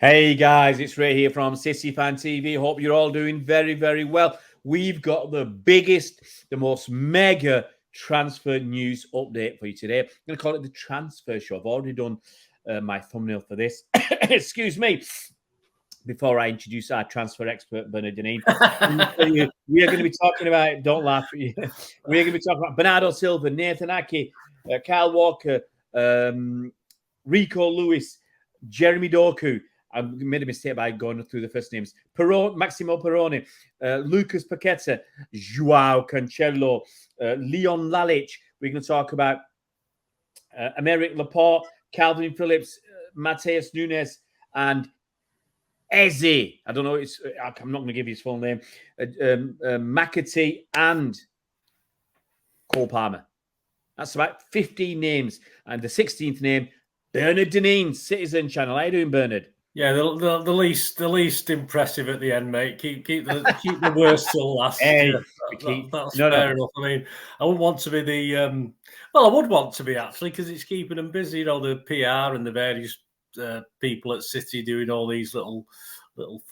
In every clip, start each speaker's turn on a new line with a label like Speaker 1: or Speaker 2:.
Speaker 1: Hey guys, it's Ray here from City Fan TV. Hope you're all doing very, very well. We've got the biggest, the most mega transfer news update for you today. I'm going to call it the transfer show. I've already done my thumbnail for this. Excuse me. Before I introduce our transfer expert, Bernardo Silva, we are going to be talking about, don't laugh, we are going to be talking about Bernardo Silva, Nathan Ake, Kyle Walker, Rico Lewis, Jeremy Doku. I made a mistake by going through the first names. Perrone, Maximo Perrone, Lucas Paqueta, Joao Cancelo, Leon Lalic. We're going to talk about Aymeric Laporte, Kalvin Phillips, Matheus Nunes, and Eze. I don't know. I'm not going to give you his full name. MacAtee and Cole Palmer. That's about 15 names. And the 16th name, Bernard Silva, Citizen Channel. How you doing, Bernard?
Speaker 2: Yeah, the least impressive at the end, mate. Keep the worst till last.
Speaker 1: Hey,
Speaker 2: that's fair enough. I mean, I wouldn't want to be the well, I would want to be actually because it's keeping them busy. You know, the PR and the various people at City doing all these little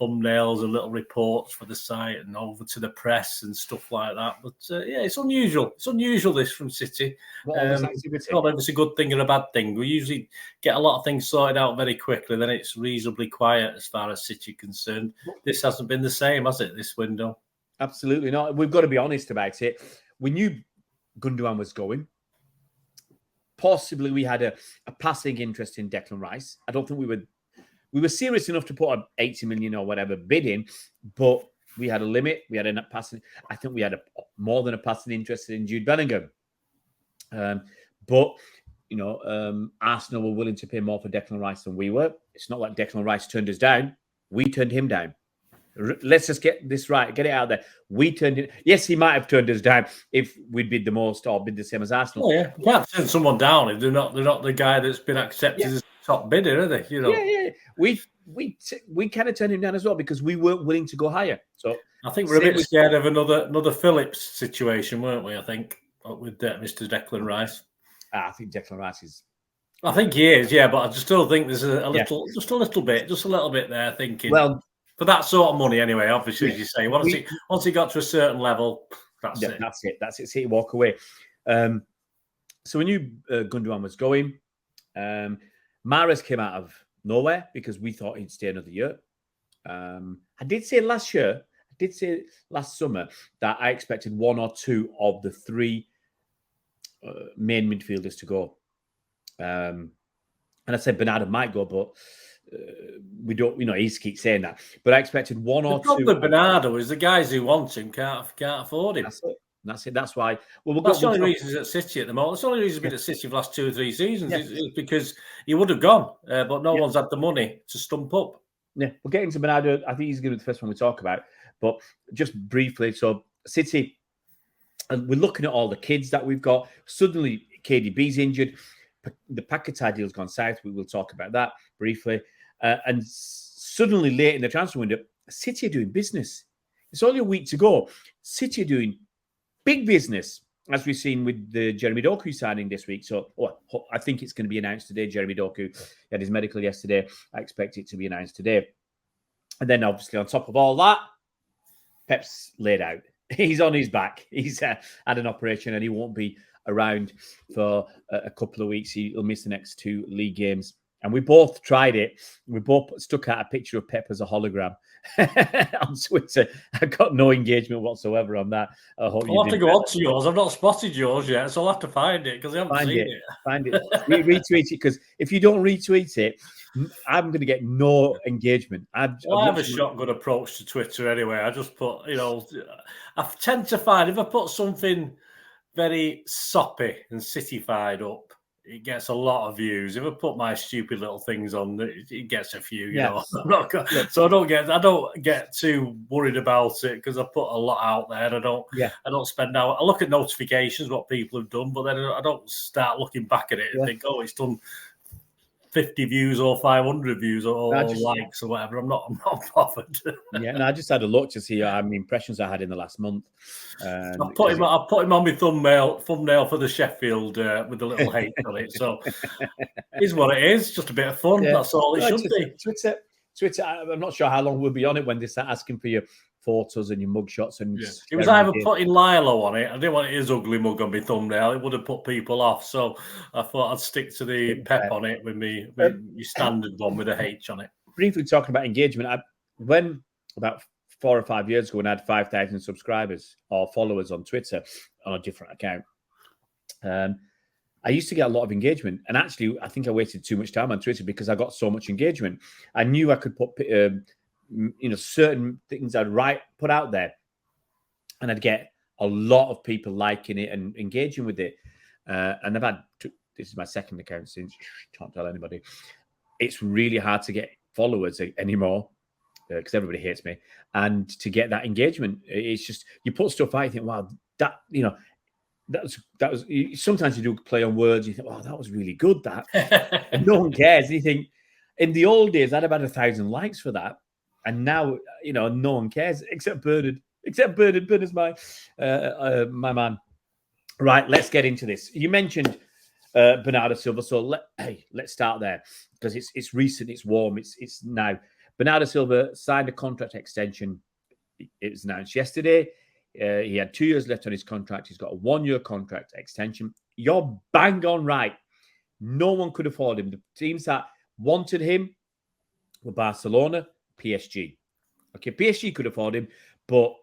Speaker 2: thumbnails and little reports for the site and over to the press and stuff like that. But yeah, it's unusual. It's unusual this from City. Not if it's a good thing or a bad thing. We usually get a lot of things sorted out very quickly. Then it's reasonably quiet as far as City concerned. This hasn't been the same, has it? This window?
Speaker 1: Absolutely not. We've got to be honest about it. We knew Gundogan was going. Possibly we had a passing interest in Declan Rice. I don't think we were serious enough to put an 80 million or whatever bid in, but we had a limit. We had a passing. I think we had more than a passing interest in Jude Bellingham. But you know, Arsenal were willing to pay more for Declan Rice than we were. It's not like Declan Rice turned us down. We turned him down. Let's just get this right. Get it out there. We turned it. Yes, he might have turned us down if we'd bid the most or bid the same as Arsenal.
Speaker 2: Oh, yeah, you can't turn someone down if they're not the guy that's been accepted as top bidder, are they? You know.
Speaker 1: Yeah. We kind of turned him down as well because we weren't willing to go higher. So
Speaker 2: I think we're a bit scared of another Phillips situation, weren't we? I think with Mr. Declan Rice.
Speaker 1: I think Declan Rice is.
Speaker 2: I think he is, yeah, but I just still think there's a little bit there thinking.
Speaker 1: Well.
Speaker 2: For that sort of money, anyway, obviously, as you say, once he got to a certain level, that's it.
Speaker 1: That's it. City walk away. So we knew Gundogan was going. Mahrez came out of nowhere because we thought he'd stay another year. I did say last summer that I expected one or two of the three main midfielders to go. And I said Bernardo might go, but we don't, he keeps saying that. But I expected one or two. The
Speaker 2: problem with Bernardo is the guys who want him can't afford him.
Speaker 1: That's it. That's why.
Speaker 2: Well, that's the only reason he's at City at the moment. That's the only reason he's been at City for the last 2 or 3 seasons is because he would have gone, but no one's had the money to stump up.
Speaker 1: Yeah, we'll get into Bernardo. I think he's going to be the first one we talk about. But just briefly, so City, and we're looking at all the kids that we've got. Suddenly, KDB's injured. The Paquetá deal's gone south. We will talk about that briefly. And suddenly, late in the transfer window, City are doing business. It's only a week to go. City are doing big business, as we've seen with the Jeremy Doku signing this week. So I think it's going to be announced today. Jeremy Doku had his medical yesterday. I expect it to be announced today. And then, obviously, on top of all that, Pep's laid out. He's on his back. He's had an operation and he won't be around for a couple of weeks. He'll miss the next 2 league games. And we both tried it. We both stuck out a picture of Pep as a hologram on Twitter. I got no engagement whatsoever on that. I'll
Speaker 2: have to go on to yours. I've not spotted yours yet, so I'll have to find it because I haven't seen it.
Speaker 1: Find it. Retweet it because if you don't retweet it, I'm going to get no engagement.
Speaker 2: I have a shotgun approach to Twitter anyway. I just put, I tend to find if I put something very soppy and City-fied up, it gets a lot of views. If I put my stupid little things on, it gets a few. You know, so I don't get too worried about it because I put a lot out there. I don't spend out. I look at notifications, what people have done, but then I don't start looking back at it and think, oh, it's done 50 views or 500 views or likes or whatever. I'm not bothered.
Speaker 1: I just had a look to see how many impressions I had in the last month.
Speaker 2: I put him on my thumbnail for the Sheffield with the little hate on it. So it's what it is. Just a bit of fun. That's all it should be.
Speaker 1: Twitter, I'm not sure how long we'll be on it when they start asking for your photos and your mugshots. And
Speaker 2: it was either putting Lilo on it. I didn't want his ugly mug on my thumbnail. It would have put people off. So I thought I'd stick to the pep on it with me, your standard one with a H on it. Briefly
Speaker 1: talking about engagement, when about 4 or 5 years ago, when I had 5,000 subscribers or followers on Twitter on a different account, I used to get a lot of engagement. And actually, I think I wasted too much time on Twitter because I got so much engagement. I knew I could put, certain things I'd put out there, and I'd get a lot of people liking it and engaging with it. And I've had, this is my second account since, can't tell anybody. It's really hard to get followers anymore because everybody hates me. And to get that engagement, it's just, you put stuff out, you think, wow, that was sometimes you do play on words, you think, oh, that was really good, that. And no one cares. And you think, in the old days, I'd have had 1,000 likes for that. And now, no one cares except Bernard. Bernard's my man. Right, let's get into this. You mentioned Bernardo Silva, so let's start there because it's recent, it's warm, it's now. Bernardo Silva signed a contract extension. It was announced yesterday. He had 2 years left on his contract. He's got a 1-year contract extension. You're bang on right. No one could afford him. The teams that wanted him were Barcelona, PSG. Okay, PSG could afford him, but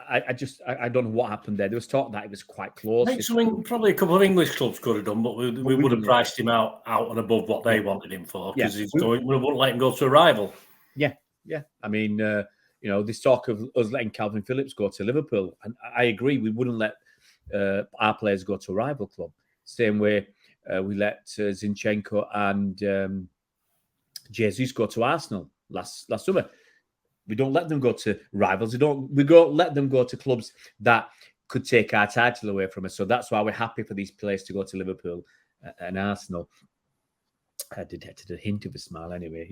Speaker 1: I don't know what happened there. There was talk that it was quite close.
Speaker 2: I think probably a couple of English clubs could have done, but we would have priced him out and above what they wanted him for because we wouldn't let him go to a rival.
Speaker 1: Yeah. I mean, this talk of us letting Kalvin Phillips go to Liverpool, and I agree, we wouldn't let our players go to a rival club. Same way we let Zinchenko and Jesus go to Arsenal last summer. We don't let them go to rivals. We don't let them go to clubs that could take our title away from us. So that's why we're happy for these players to go to Liverpool and Arsenal. I detected a hint of a smile anyway.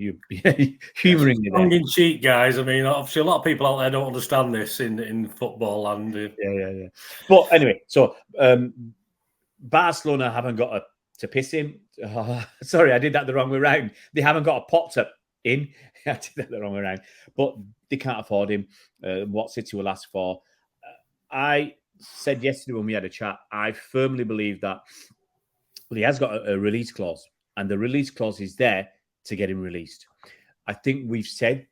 Speaker 1: Humouring me there.
Speaker 2: Tongue in cheek, guys. I mean, obviously, a lot of people out there don't understand this in football. And
Speaker 1: yeah. But anyway, so Barcelona haven't got to piss him. Oh, sorry, I did that the wrong way around. They haven't got a pot to in. I did that the wrong way around. But they can't afford him. What City will ask for. I said yesterday when we had a chat, I firmly believe that he has got a release clause. And the release clause is there to get him released. I think we've said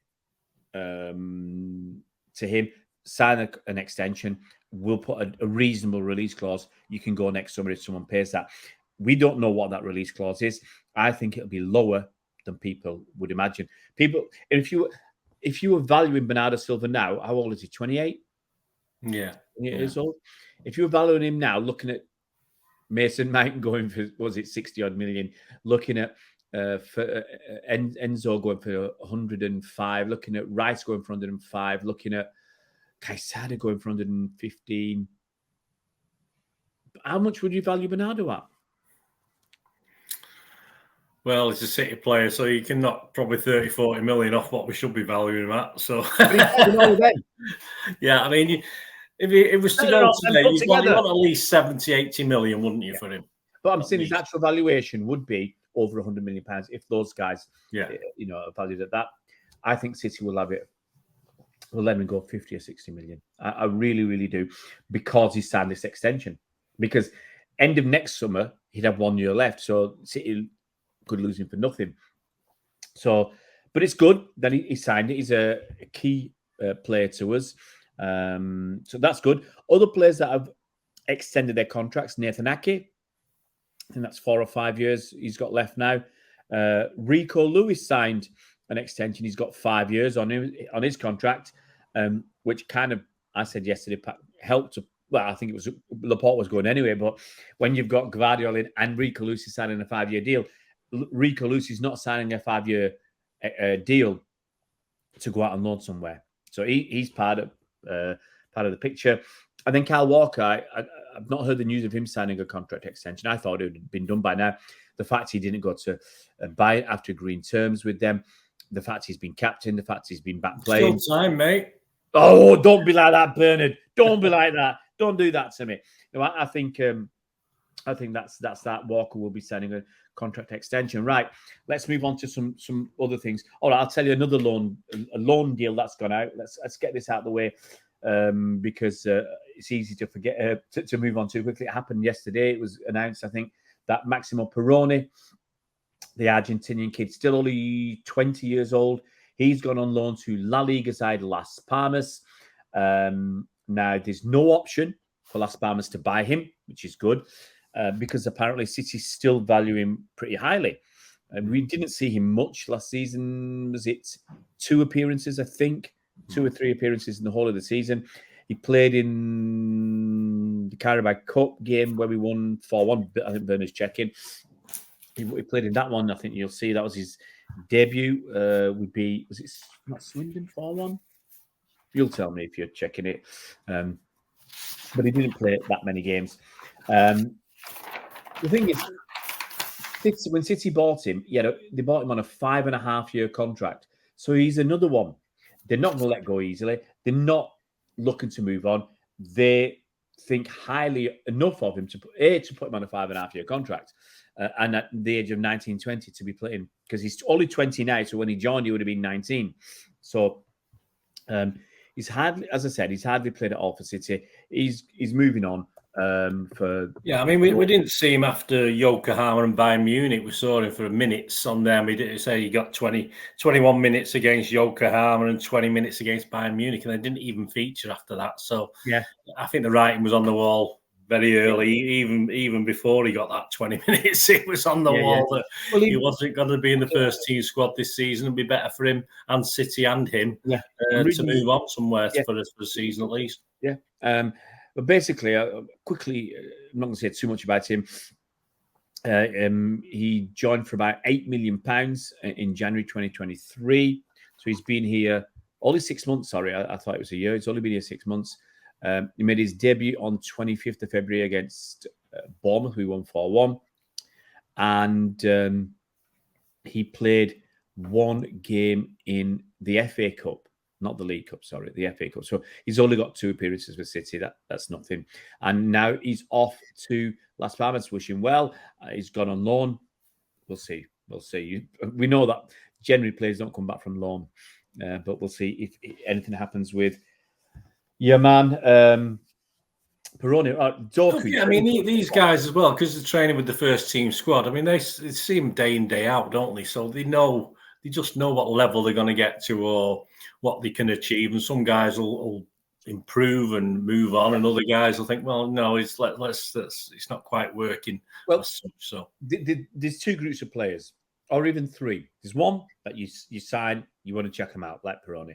Speaker 1: to him, sign an extension. We'll put a reasonable release clause. You can go next summer if someone pays that. We don't know what that release clause is. I think it'll be lower than people would imagine. If you were valuing Bernardo Silva now, how old is he? 28?
Speaker 2: Yeah.
Speaker 1: 28 years old. If you were valuing him now, looking at Mason Mount going for, was it 60-odd million? Looking at Enzo going for 105. Looking at Rice going for 105. Looking at Caicedo going for 115. How much would you value Bernardo at?
Speaker 2: Well, he's a City player, so you can knock probably 30, 40 million off what we should be valuing him at. So, yeah, I mean, if it was to go today, you'd want at least 70, 80 million, wouldn't you, for him?
Speaker 1: But I'm saying his actual valuation would be over £100 million if those guys, are valued at that. I think City will have it. Will let him go 50 or 60 million. I really, really do, because he signed this extension. Because end of next summer, he'd have 1 year left. So City could lose him for nothing. So, but it's good that he signed it. He's a key player to us. So that's good. Other players that have extended their contracts, Nathan Ake, I think that's 4 or 5 years he's got left now. Rico Lewis signed an extension. He's got 5 years on his contract, which kind of, I said yesterday, helped to, well, I think it was Laporte was going anyway, but when you've got Guardiola in and Rico Lewis is signing a 5-year deal, Rico Lewis is not signing a 5-year deal to go out on loan somewhere. So he's part of the picture. And then Kyle Walker, I've not heard the news of him signing a contract extension. I thought it would have been done by now. The fact he didn't go to buy it after agreeing terms with them, the fact he's been captain, the fact he's been back playing.
Speaker 2: Still time, mate.
Speaker 1: Oh, don't be like that, Bernard. Don't be like that. Don't do that to me. No, I think that's that. Walker will be signing a contract extension. Right, let's move on to some other things. All right, I'll tell you another loan deal that's gone out. Let's get this out of the way because it's easy to forget to move on too quickly. It happened yesterday. It was announced, I think, that Maximo Perrone, the Argentinian kid, still only 20 years old, he's gone on loan to La Liga side Las Palmas. Now, there's no option for Las Palmas to buy him, which is good, because apparently City still value him pretty highly. And we didn't see him much last season. Was it 2 appearances, I think? 2 or 3 appearances in the whole of the season. He played in the Carabao Cup game where we won 4-1. I think Bernard's checking. He played in that one. I think you'll see that was his debut. Was it not Swindon 4-1? You'll tell me if you're checking it. But he didn't play that many games. The thing is, when City bought him, they bought him on a 5.5-year contract. So he's another one. They're not going to let go easily. They're not looking to move on. They think highly enough of him to put him on a 5.5-year contract. And at the age of 19, 20 to be playing, because he's only 20 now. So when he joined, he would have been 19. So he's hardly played at all for City. He's moving on.
Speaker 2: We didn't see him after Yokohama and Bayern Munich. We saw him for minutes on there. We didn't say he got 21 minutes against Yokohama and 20 minutes against Bayern Munich, and they didn't even feature after that. So I think the writing was on the wall very early, even before he got that 20 minutes. It was on the wall that he wasn't going to be in the first team squad this season. It'd be better for him and City and him to move on somewhere for the season at least.
Speaker 1: Yeah. But basically, quickly, I'm not going to say too much about him. He joined for about £8 million in January 2023. So he's been here only 6 months. Sorry, I thought it was a year. He's only been here 6 months. He made his debut on 25th of February against Bournemouth. We won 4-1. And he played 1 game in the FA Cup. Not the League Cup, sorry, the FA Cup. So he's only got 2 appearances with City. That's nothing. And now he's off to Las Palmas. Wish him well. He's gone on loan. We'll see. We know that generally players don't come back from loan. But we'll see if anything happens with your man, Perrone. Doku.
Speaker 2: Yeah, these guys as well, because they're training with the first team squad. They see him day in, day out, don't they? So they just know what level they're going to get to or what they can achieve. And some guys will improve and move on, and other guys will think, well, no, it's not quite working.
Speaker 1: Well,
Speaker 2: so
Speaker 1: there's 2 groups of players, or even 3. There's one that you sign, you want to check them out, like Perrone.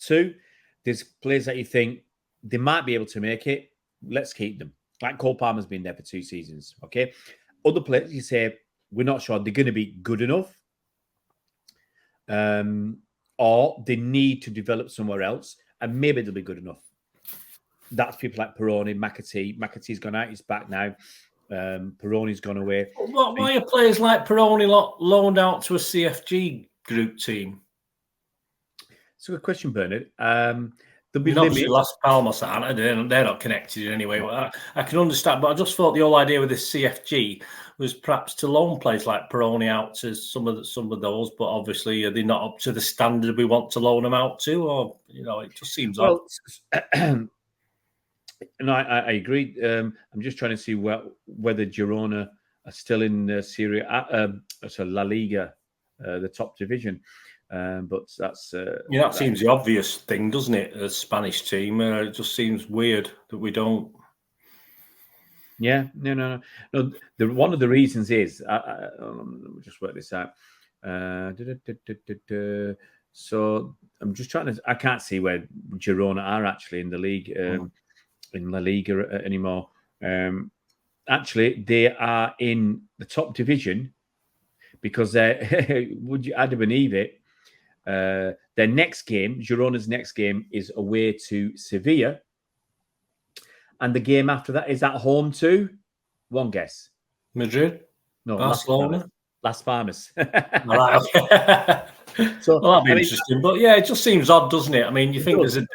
Speaker 1: 2, there's players that you think they might be able to make it. Let's keep them. Like Cole Palmer's been there for 2 seasons. Okay. Other players, you say, we're not sure they're going to be good enough. Or they need to develop somewhere else, and maybe they'll be good enough. That's people like Perrone, MacAtee. MacAtee's gone out; he's back now. Perrone's gone away.
Speaker 2: Why are players like Perrone loaned out to a CFG group team?
Speaker 1: It's a good question, Bernard. There'll be
Speaker 2: obviously Las Palmas aren't. They're not connected in any way. I can understand, but I just thought the whole idea with this CFG was perhaps to loan players like Perrone out to some of those. But obviously, are they not up to the standard we want to loan them out to? Or it just seems odd.
Speaker 1: No, I agree. I'm just trying to see whether Girona are still in Serie A, La Liga, the top division. But that's
Speaker 2: that seems the obvious thing, doesn't it? A Spanish team, it just seems weird that we don't.
Speaker 1: Yeah, no. One of the reasons is let me just work this out. So I'm just trying to. I can't see where Girona are actually in the league, in La Liga anymore. Actually, they are in the top division because would you believe it? Their next game, Girona's next game, is away to Sevilla. And the game after that is at home to, one guess.
Speaker 2: Madrid?
Speaker 1: No,
Speaker 2: Barcelona?
Speaker 1: Las Palmas.
Speaker 2: Right, okay. So that'd be interesting. But yeah, it just seems odd, doesn't it? You think there's a...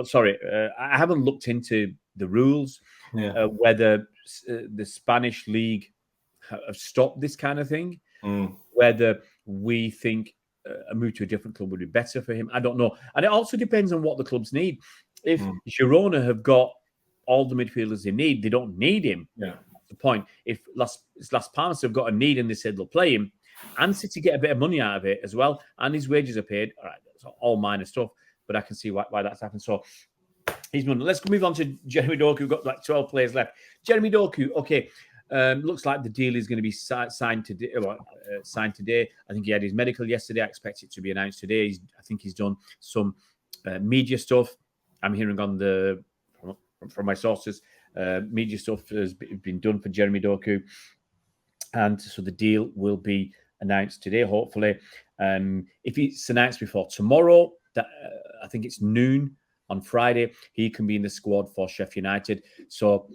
Speaker 1: sorry, I haven't looked into the rules, whether the Spanish league have stopped this kind of thing. Whether we think a move to a different club would be better for him, I don't know. And it also depends on what the clubs need. If Girona have got all the midfielders they need, they don't need him.
Speaker 2: Yeah.
Speaker 1: That's the point. If Las Palmas have got a need and they said they'll play him, and City get a bit of money out of it as well, and his wages are paid, all right, that's all minor stuff, but I can see why that's happened. So he's moving. Let's move on to Jeremy Doku. We've got like 12 players left. Jeremy Doku, okay. Looks like the deal is going to be signed today. Signed today. I think he had his medical yesterday. I expect it to be announced today. I think he's done some media stuff. I'm hearing from my sources, media stuff has been done for Jeremy Doku, and so the deal will be announced today, hopefully. If it's announced before tomorrow, I think it's noon on Friday, he can be in the squad for Sheffield United. So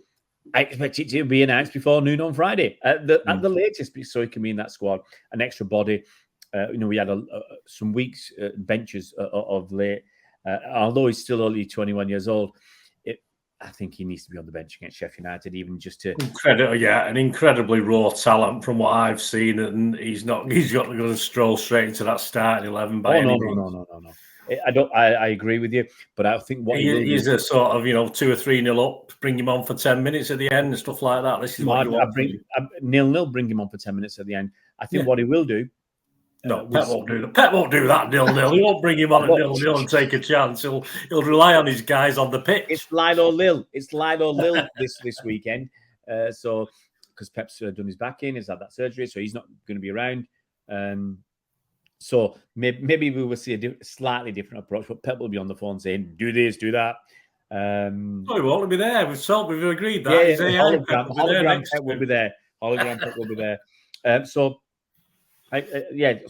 Speaker 1: I expect it to be announced before noon on Friday at the latest, so he can be in that squad. An extra body. We had some weeks benches of late. Although he's still only 21 years old, I think he needs to be on the bench against Sheffield United, even just to
Speaker 2: an incredibly raw talent from what I've seen, and he's got to stroll straight into that starting 11 by any means.
Speaker 1: No. I agree with you, but I think what
Speaker 2: he's a sort of 2 or 3-0 up, bring him on for 10 minutes at the end and stuff like that. This is what you want.
Speaker 1: 0-0, bring him on for 10 minutes at the end. I think what he will do.
Speaker 2: No, Pep won't do that. Pep won't do that 0-0. He won't bring him on at 0-0 and take a chance. He'll rely on his guys on the pitch.
Speaker 1: It's Lilo Lil this weekend. So because Pep's done his back in, he's had that surgery, so he's not going to be around. So maybe we will see a slightly different approach, but Pep will be on the phone saying, "Do this, do that."
Speaker 2: He won't be there. We've agreed that.
Speaker 1: Hologram Pep will be there. Hologram Pep will be there. So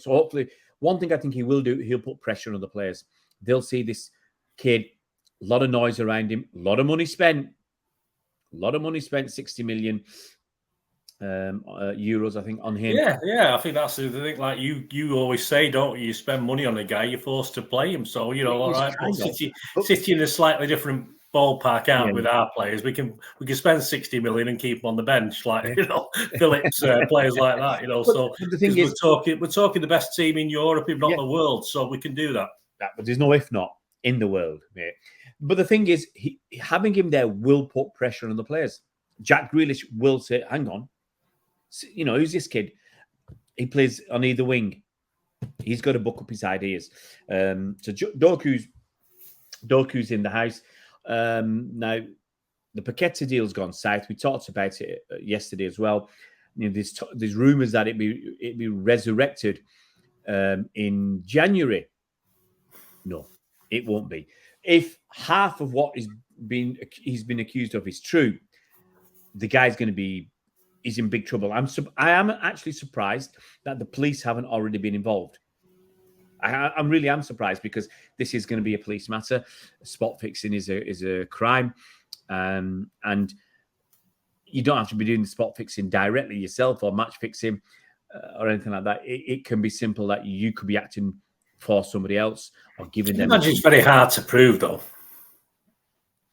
Speaker 1: hopefully, one thing I think he will do, he'll put pressure on the players. They'll see this kid, a lot of noise around him, a lot of money spent, 60 million euros, I think, on him.
Speaker 2: Yeah, I think that's the thing. Like you always say, don't you? You spend money on a guy, you're forced to play him. So all right, City in a slightly different ballpark out with our players. We can spend 60 million and keep them on the bench, like Phillips, players like that. So the thing is, we're talking the best team in Europe, if not the world. So we can do that.
Speaker 1: But there's no if not in the world, mate. But the thing is, having him there will put pressure on the players. Jack Grealish will say, "Hang on, who's this kid? He plays on either wing. He's got to book up his ideas." So Doku's in the house. Now, the Paqueta deal's gone south. We talked about it yesterday as well. There's rumours that it be resurrected in January. No, it won't be. If half of what he's been accused of is true, the guy's going to be. He's in big trouble. I am actually surprised that the police haven't already been involved. I really am surprised, because this is going to be a police matter. Spot fixing is a crime, and you don't have to be doing the spot fixing directly yourself or match fixing or anything like that. It can be simple that you could be acting for somebody else or giving them.
Speaker 2: It's very hard to prove, though,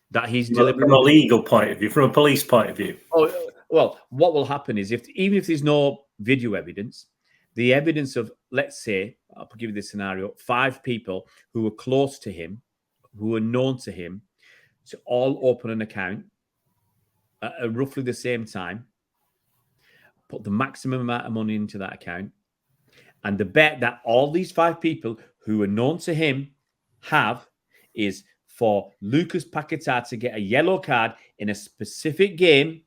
Speaker 1: that he's
Speaker 2: deliberate from a legal point of view, from a police point of view.
Speaker 1: Oh well, what will happen is even if there's no video evidence, the evidence of, let's say, I'll give you this scenario, 5 people who were close to him, who were known to him, to all open an account at roughly the same time, put the maximum amount of money into that account, and the bet that all these 5 people who are known to him have is for Lucas Paquetá to get a yellow card in a specific game,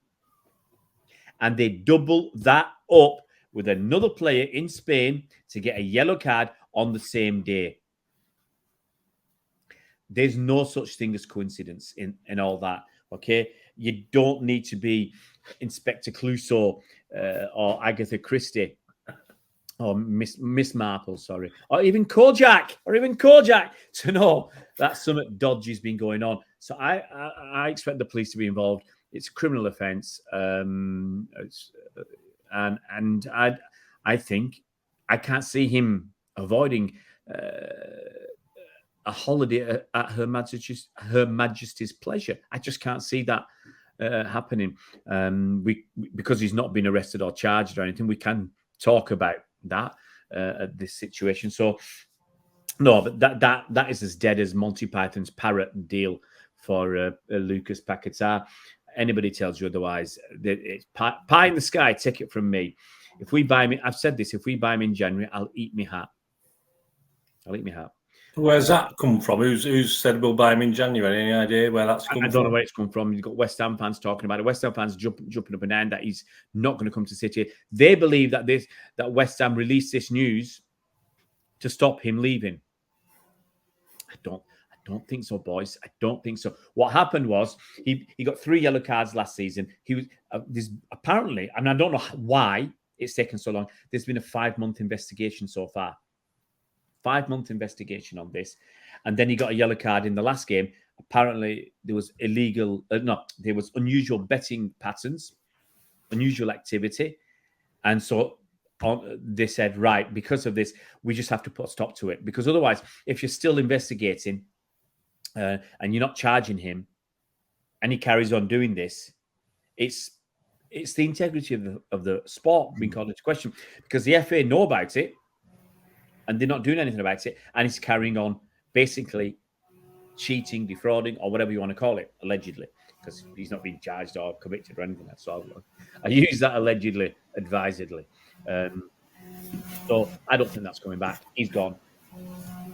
Speaker 1: and they double that up with another player in Spain to get a yellow card on the same day. There's no such thing as coincidence in all that, okay? You don't need to be Inspector Clouseau or Agatha Christie or Miss Marple, sorry, or even Kojak to know that something dodgy has been going on. So I expect the police to be involved. It's a criminal offence, and I think I can't see him avoiding a holiday at Her Majesty's pleasure. I just can't see that. happening. Because he's not been arrested or charged or anything, we can talk about that this situation. So no, but that is as dead as Monty Python's parrot deal for Lucas Paquetá. Anybody tells you otherwise, it's pie in the sky. Take it from me. If we buy him, I've said this. If we buy him in January, I'll eat me hat.
Speaker 2: Where's that come from? Who's said we'll buy him in January? Any idea where that's come from?
Speaker 1: I don't know where it's come from. You've got West Ham fans talking about it. West Ham fans jumping up and down that he's not going to come to City. They believe that West Ham released this news to stop him leaving. I don't think so, boys. I don't think so. What happened was he got 3 yellow cards last season. He was apparently, and I don't know why it's taken so long. There's been a 5-month investigation so far. 5-month investigation on this, and then he got a yellow card in the last game. Apparently, there was there was unusual betting patterns, unusual activity, and so they said, right, because of this, we just have to put a stop to it, because otherwise, if you're still investigating and you're not charging him, and he carries on doing this, it's the integrity of the sport being called into question, because the FA know about it. And they're not doing anything about it. And he's carrying on basically cheating, defrauding, or whatever you want to call it, allegedly, because he's not being charged or convicted or anything. So I use that allegedly, advisedly. So I don't think that's coming back. He's gone.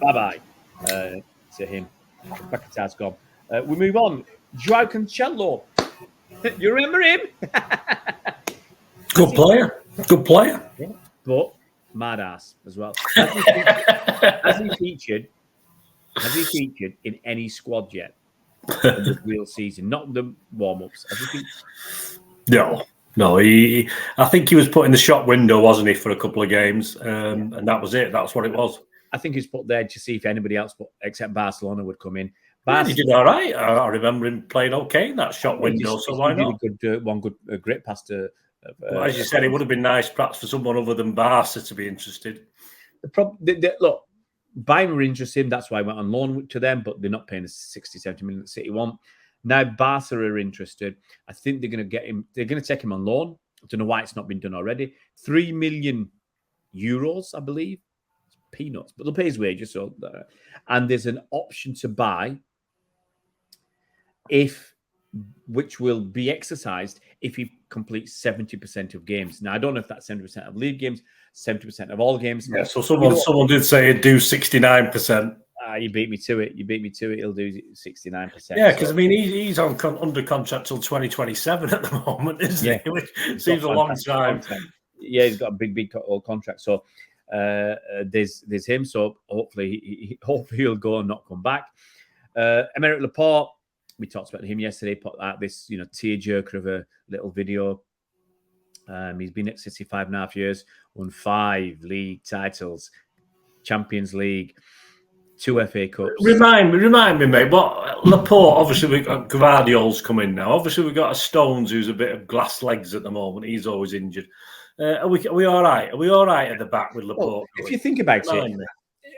Speaker 1: Bye-bye to him. Paquetá's gone. We move on. Joao Cancelo. You remember him?
Speaker 2: Good player.
Speaker 1: Yeah, but mad ass as well. Has he featured in any squad yet in the real season? Not the warm-ups.
Speaker 2: No. I think he was put in the shop window, wasn't he, for a couple of games, and that was it. That's what it was.
Speaker 1: I think he's put there to see if anybody else, except Barcelona, would come in.
Speaker 2: He did all right. I remember him playing okay in that shop window. So why not?
Speaker 1: A great pass to.
Speaker 2: Well, as you said, it would have been nice, perhaps, for someone other than Barca to be interested.
Speaker 1: Look, Bayern were interested. That's why I went on loan to them, but they're not paying the 60, 70 million that City want. Now Barca are interested. I think they're going to get him. They're going to take him on loan. I don't know why it's not been done already. 3 million euros, I believe. It's peanuts, but they'll pay his wages. So, and there's an option to buy, which will be exercised if he completes 70% of games. Now, I don't know if that's 70% of league games, 70% of all games.
Speaker 2: Yeah, so someone did say he'd do 69%.
Speaker 1: You beat me to it. He'll do 69%.
Speaker 2: Yeah, because, he's under contract till 2027 at the moment, isn't he? Which seems a long time.
Speaker 1: Yeah, he's got a big old contract. So there's him. So hopefully he'll go and not come back. Aymeric Laporte, we talked about him yesterday, put out this, tearjerker of a little video. He's been at City 5.5 years, won 5 league titles, Champions League, 2 FA Cups.
Speaker 2: Remind me, mate. What Laporte? Obviously, we've got Gvardiol's coming now. Obviously, we've got a Stones who's a bit of glass legs at the moment. He's always injured. Are we all right? Are we all right at the back with Laporte?
Speaker 1: Well, if you think about it,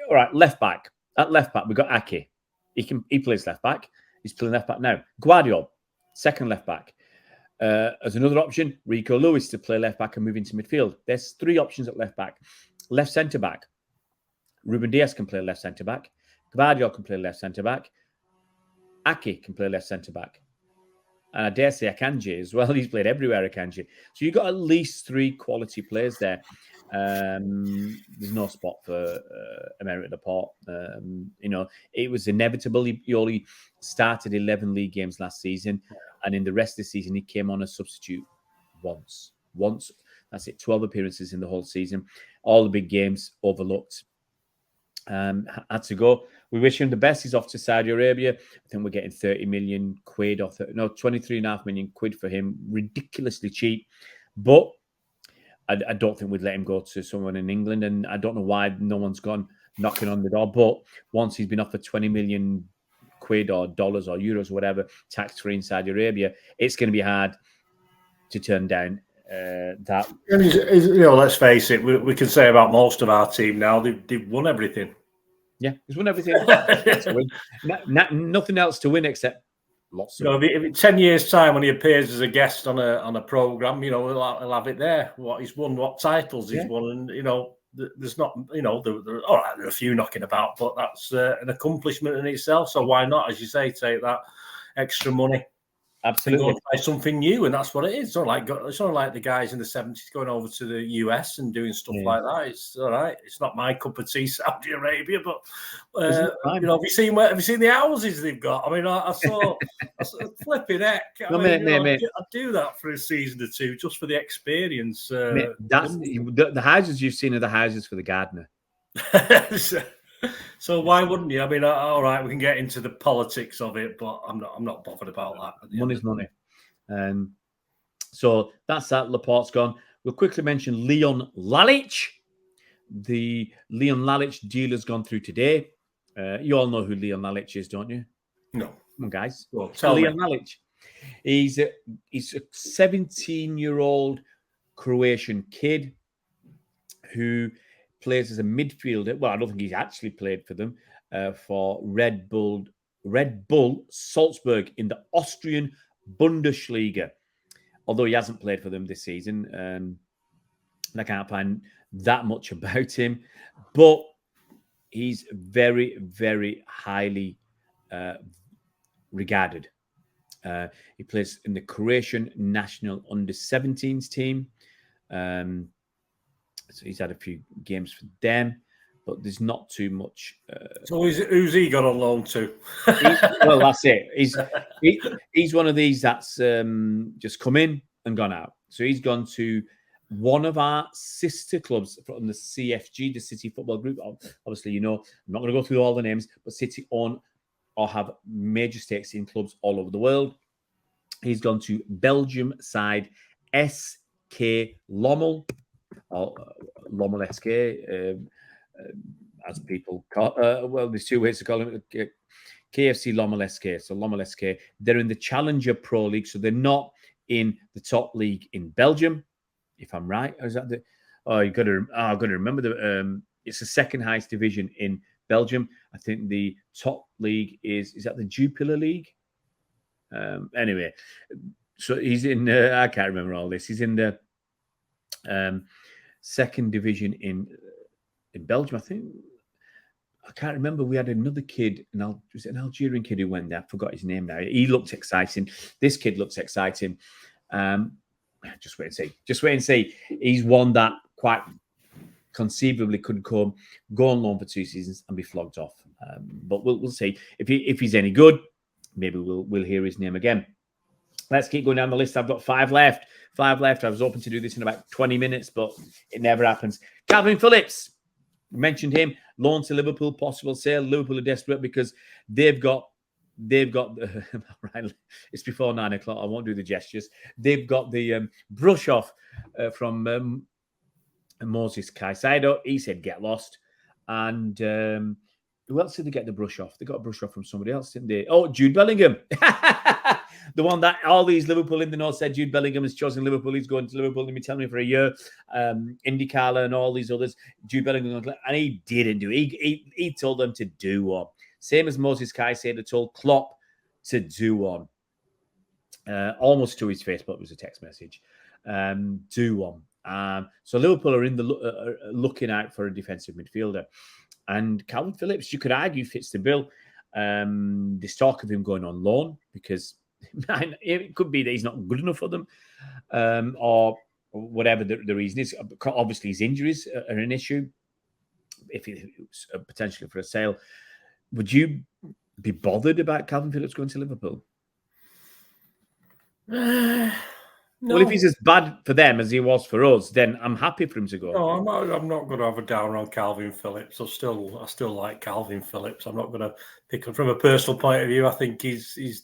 Speaker 1: all right. Left back. At left back, we've got Ake. He plays left back. He's playing left back now. Guardiola, second left back. As another option, Rico Lewis to play left back and move into midfield. There's 3 options at left back. Left centre back. Ruben Dias can play left centre back. Guardiola can play left centre back. Ake can play left centre back. And I dare say Akanji as well. He's played everywhere, Akanji. So you've got at least 3 quality players there. There's no spot for Aymeric Laporte. It was inevitable. He only started 11 league games last season. And in the rest of the season, he came on as substitute once. That's it. 12 appearances in the whole season. All the big games overlooked. Had to go. We wish him the best. He's off to Saudi Arabia. I think we're getting 30 million quid or 23.5 million quid for him. Ridiculously cheap. But I don't think we'd let him go to someone in England. And I don't know why no one's gone knocking on the door. But once he's been offered 20 million quid or dollars or euros or whatever, tax-free in Saudi Arabia, it's going to be hard to turn down that.
Speaker 2: Let's face it, we can say about most of our team now, they've won everything.
Speaker 1: Yeah, he's won everything. Nothing else to win except lots
Speaker 2: of.
Speaker 1: If
Speaker 2: 10 years' time when he appears as a guest on a program, he'll have it there. What he's won, what titles he's won, and there's not, there are a few knocking about, but that's an accomplishment in itself. So why not, as you say, take that extra money?
Speaker 1: Absolutely.
Speaker 2: And go try something new, and that's what it is. It's not like the guys in the 70s going over to the US and doing stuff like that. It's all right. It's not my cup of tea, Saudi Arabia, but have you seen the houses they've got? I mean, I saw flipping heck. I'd do that for a season or two just for the experience.
Speaker 1: The houses you've seen are the houses for the gardener.
Speaker 2: So why wouldn't you? I mean, all right, we can get into the politics of it, but I'm not bothered about that.
Speaker 1: Money's money. So that's that. Laporte's gone. We'll quickly mention Leon Lalic. The Leon Lalic deal has gone through today. You all know who Leon Lalic is, don't you?
Speaker 2: No.
Speaker 1: Come on, guys.
Speaker 2: Well, tell
Speaker 1: Leon Lalic. He's a 17-year-old Croatian kid who plays as a midfielder. Well, I don't think he's actually played for them, for Red Bull Salzburg in the Austrian Bundesliga. Although he hasn't played for them this season, and I can't find that much about him. But he's very, very highly regarded. He plays in the Croatian national under-17s team. So he's had a few games for them, but there's not too much.
Speaker 2: So who's he got on loan to?
Speaker 1: Well, that's it. He's one of these that's just come in and gone out. So he's gone to one of our sister clubs from the CFG, the City Football Group. Obviously, I'm not going to go through all the names, but City own or have major stakes in clubs all over the world. He's gone to Belgium side SK Lommel. Or Lommel SK, as people call well, there's two ways to call him. KFC Lommel SK. So Lommel SK, they're in the Challenger Pro League, so they're not in the top league in Belgium, if I'm right. Or is that I've got to remember it's the second highest division in Belgium. I think the top league is that the Jupiler League? Anyway, so he's in. I can't remember all this. He's in the second division in Belgium. I think I can't remember. We had another kid, was it an Algerian kid who went there? I forgot his name now. He looked exciting. This kid looks exciting. Just wait and see. Just wait and see. He's one that quite conceivably could go on loan for 2 seasons and be flogged off. But we'll see if he's any good. Maybe we'll hear his name again. Let's keep going down the list. I've got 5 left. 5 left. I was hoping to do this in about 20 minutes, but it never happens. Kalvin Phillips, mentioned him. Loan to Liverpool, possible sale. Liverpool are desperate because they've got right, it's before 9 o'clock. I won't do the gestures. They've got the brush off from Moses Caicedo. He said, get lost. And who else did they get the brush off? They got a brush off from somebody else, didn't they? Oh, Jude Bellingham. The one that all these Liverpool in the north said Jude Bellingham has chosen Liverpool. He's going to Liverpool. Let me tell me for a year. IndyCar and all these others. Jude Bellingham, and he didn't do it. He told them to do one. Same as Moses Caicedo told Klopp to do one. Almost to his face, but it was a text message. Do one. So Liverpool are in the looking out for a defensive midfielder. And Kalvin Phillips, you could argue, fits the bill. There's talk of him going on loan because it could be that he's not good enough for them, or whatever the reason is. Obviously, his injuries are an issue. If it was potentially for a sale, would you be bothered about Kalvin Phillips going to Liverpool? No. Well, if he's as bad for them as he was for us, then I'm happy for him to go.
Speaker 2: No, I'm not going to have a downer on Kalvin Phillips. I still like Kalvin Phillips. I'm not going to pick him from a personal point of view. I think he's been,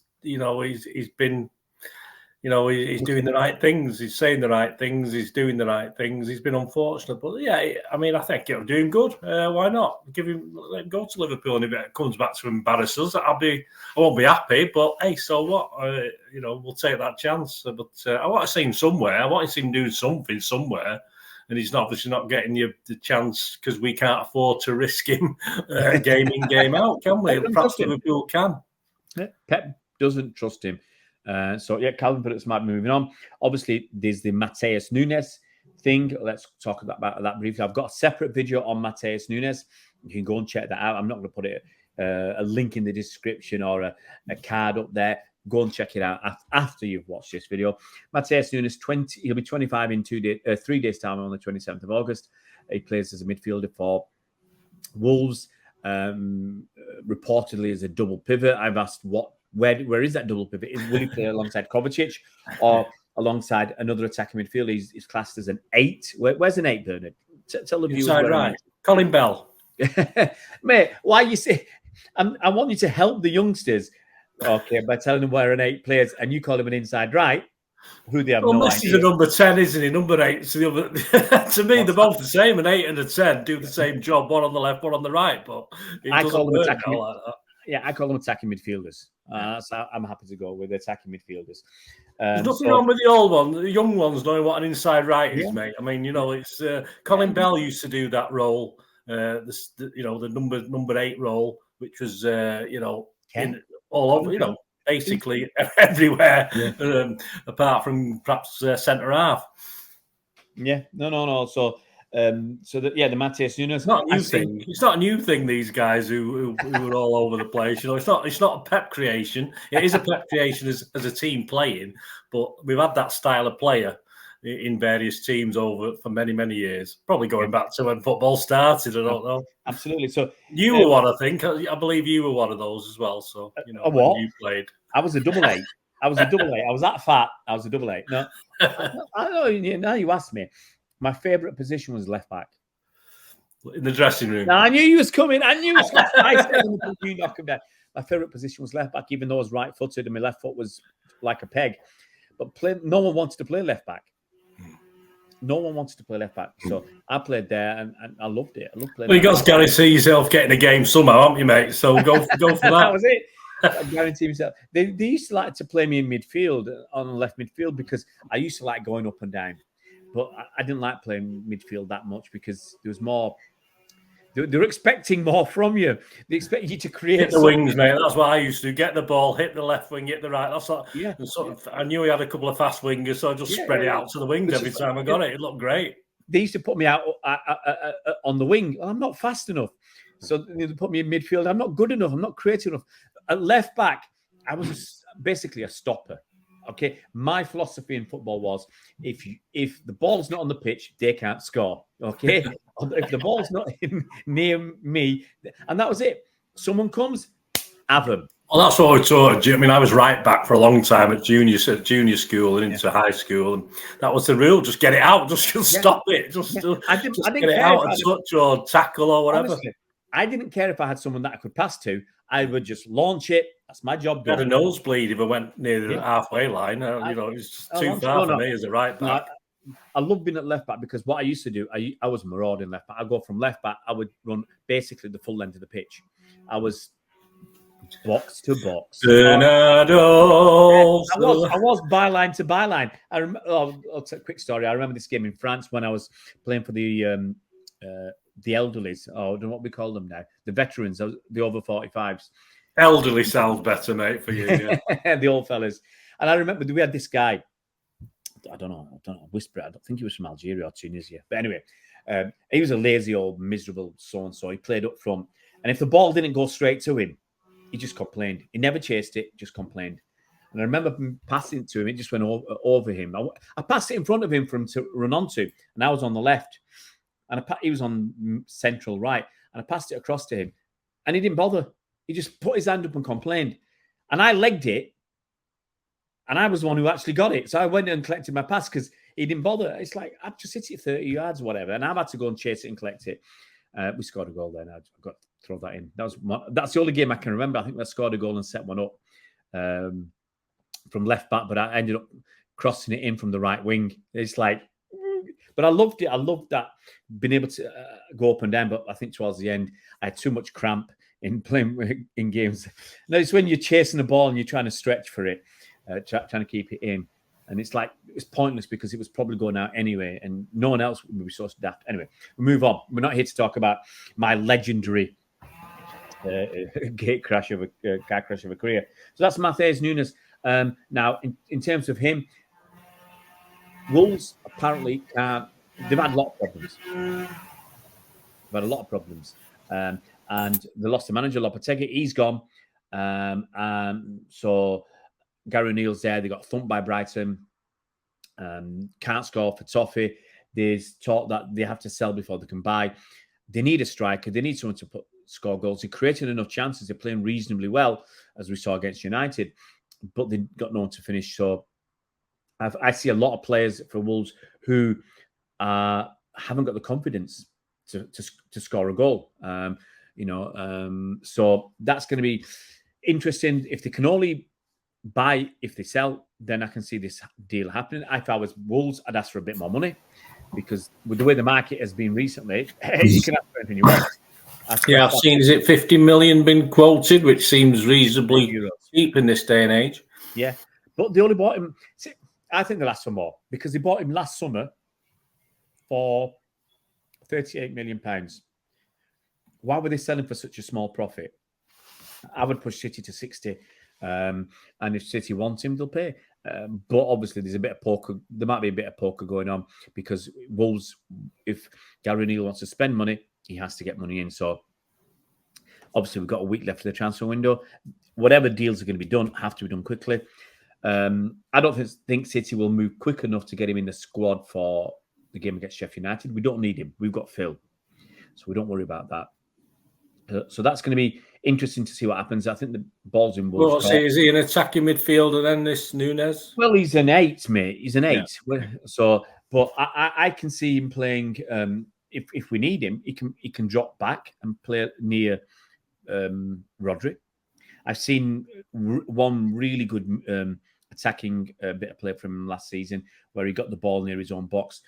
Speaker 2: he's doing the right things. He's saying the right things. He's doing the right things. He's been unfortunate, but yeah, I mean, I think he'll doing good. Why not let him go to Liverpool? And if it comes back to embarrass us, I won't be happy. But hey, so what? We'll take that chance. But I want to see him somewhere. I want to see him doing something somewhere. And he's obviously not getting you the chance because we can't afford to risk him game in, game out, can we? Perhaps Liverpool can.
Speaker 1: Yeah. doesn't trust him. So yeah, Kalvin Phillips might be moving on. Obviously, there's the Matheus Nunes thing. Let's talk about that briefly. I've got a separate video on Matheus Nunes. You can go and check that out. I'm not going to put a link in the description or a card up there. Go and check it out after you've watched this video. Matheus Nunes, he'll be 25 in 3 days' time on the 27th of August. He plays as a midfielder for Wolves, reportedly as a double pivot. I've asked where is that double pivot? Will he play alongside Kovacic or alongside another attacking midfielder? He's classed as an 8. Where's an 8, Bernard? Tell the viewers.
Speaker 2: Right. Colin Bell.
Speaker 1: Mate, why you say... I want you to help the youngsters, okay, by telling them where an 8 plays, and you call him an inside right, who they have no idea.
Speaker 2: He's a number 10, isn't he? Number 8. To me, they're both the same. An 8 and a 10 do the same job, one on the left, one on the right. But
Speaker 1: I call them attacking. Like that. Yeah, I call them attacking midfielders. So I'm happy to go with attacking midfielders.
Speaker 2: There's nothing wrong with the old one. The young ones knowing what an inside right is, mate. I mean, it's Colin Bell used to do that role. The number 8 role, which was all over, basically everywhere, apart from perhaps centre half.
Speaker 1: Yeah, no. So the Matheus Nunes.
Speaker 2: It's not a new thing. It's not a new thing. These guys who are all over the place. It's not a Pep creation. It is a Pep creation as a team playing, but we've had that style of player in various teams for many years, probably going back to when football started. I don't know.
Speaker 1: Absolutely. So
Speaker 2: you were one, I think. I believe you were one of those as well. So
Speaker 1: a what?
Speaker 2: You played.
Speaker 1: I was a double 8. I was that fat. I was a double 8. No, I know. Now you asked me. My favourite position was left back.
Speaker 2: In the dressing room.
Speaker 1: Now, I knew he was coming. I said you knock him down. My favourite position was left back, even though I was right-footed and my left foot was like a peg. But no one wanted to play left back. No one wanted to play left back. So I played there and I loved it. I loved playing.
Speaker 2: Well, you got to guarantee yourself getting a game somehow, haven't you, mate? So go for that.
Speaker 1: That was it. I guarantee myself. They used to like to play me in midfield, on the left midfield, because I used to like going up and down. But I didn't like playing midfield that much because there was more. They're expecting more from you. They expect you to create.
Speaker 2: Hit the wings, mate. That's what I used to do. Get the ball, hit the left wing, hit the right. That's what. Yeah. I knew he had a couple of fast wingers, so I just spread it out to the wings every time I got it. It looked great.
Speaker 1: They used to put me out on the wing. I'm not fast enough, so they put me in midfield. I'm not good enough. I'm not creative enough. At left back, I was basically a stopper. Okay, my philosophy in football was if the ball's not on the pitch, they can't score. Okay, if the ball's not near me, and that was it. Someone comes, have them.
Speaker 2: Well, that's what I taught. I mean, I was right back for a long time at junior school and into high school, and that was the rule. Just get it out. Just stop it. Just
Speaker 1: I didn't
Speaker 2: get it out and touch or tackle or whatever.
Speaker 1: Honestly, I didn't care if I had someone that I could pass to. I would just launch it. That's my job.
Speaker 2: I had a nosebleed if I went near the halfway line. It's just too far for me as a right back.
Speaker 1: I love being at left back because what I used to do, I was marauding left back. I'd go from left back. I would run basically the full length of the pitch. I was box to box.
Speaker 2: Bernardo.
Speaker 1: I was byline to byline. I remember. I'll tell a quick story. I remember this game in France when I was playing for the elderlies. I don't know what we call them now. The veterans, the over 45s.
Speaker 2: Elderly sounds better, mate, for you. Yeah.
Speaker 1: The old fellas. And I remember we had this guy. I don't know. Whisper. I don't think he was from Algeria or Tunisia. But anyway, he was a lazy old miserable so-and-so. He played up front. And if the ball didn't go straight to him, he just complained. He never chased it, just complained. And I remember passing it to him. It just went over him. I passed it in front of him for him to run onto. And I was on the left. And he was on central right. And I passed it across to him. And he didn't bother. He just put his hand up and complained. And I legged it. And I was the one who actually got it. So I went and collected my pass because he didn't bother. It's like, I've just hit it 30 yards or whatever. And I've had to go and chase it and collect it. We scored a goal then. I've got to throw that in. That's the only game I can remember. I think I scored a goal and set one up from left back. But I ended up crossing it in from the right wing. It's like, but I loved it. I loved that, being able to go up and down. But I think towards the end, I had too much cramp in playing in games. No, it's when you're chasing the ball and you're trying to stretch for it, trying to keep it in. And it's like, it's pointless because it was probably going out anyway. And no one else would be so daft. Anyway, we move on. We're not here to talk about my legendary gate crash of a car crash of a career. So that's Matheus Nunes. Now, in terms of him, Wolves apparently can't. They've had a lot of problems. They've had a lot of problems, and they lost the manager Lopetegui. He's gone. So Gary O'Neill's there. They got thumped by Brighton. Can't score for Toffee. There's talk that they have to sell before they can buy. They need a striker. They need someone to score goals. They created enough chances. They're playing reasonably well, as we saw against United, but they got no one to finish. So I see a lot of players for Wolves who haven't got the confidence to score a goal. So that's going to be interesting. If they can only buy, if they sell, then I can see this deal happening. If I was Wolves, I'd ask for a bit more money, because with the way the market has been recently, you can ask for anything you want.
Speaker 2: I've seen, is it 50 million been quoted, which seems reasonably cheap in this day and age.
Speaker 1: Yeah, but they only bought him. See, I think they'll ask for more, because they bought him last summer for £38 million. Why were they selling for such a small profit? I would push City to 60. And if City want him, they'll pay. But obviously, there's a bit of poker. There might be a bit of poker going on, because Wolves, if Gary O'Neill wants to spend money, he has to get money in. So obviously, we've got a week left of the transfer window. Whatever deals are going to be done have to be done quickly. I don't think City will move quick enough to get him in the squad for the game against Sheffield United. We don't need him. We've got Phil. So we don't worry about that. So that's going to be interesting to see what happens. I think the ball's in Wolves.
Speaker 2: Well, is he an attacking midfielder then, this Nunes?
Speaker 1: Well, he's an 8, mate. He's an 8. Yeah. So, but I can see him playing. If we need him, he can drop back and play near Rodri. I've seen one really good attacking bit of play from him last season, where he got the ball near his own box,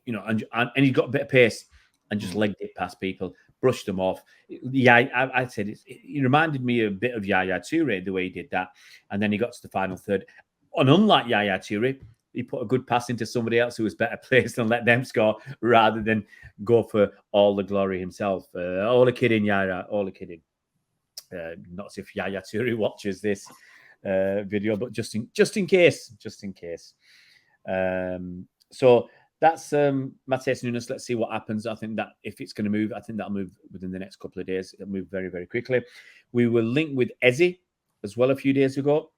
Speaker 1: and he got a bit of pace and just legged it past people, brushed them off. Yeah, I said he reminded me a bit of Yaya Toure, the way he did that. And then he got to the final third. And unlike Yaya Toure, he put a good pass into somebody else who was better placed and let them score, rather than go for all the glory himself. All the kidding, Yaya, all the kidding. Not as if Yaya Toure watches this video, but just in case. So that's Matheus Nunes. Let's see what happens. I think that if it's going to move, I think that'll move within the next couple of days. It'll move very, very quickly. We were linked with Eze as well a few days ago.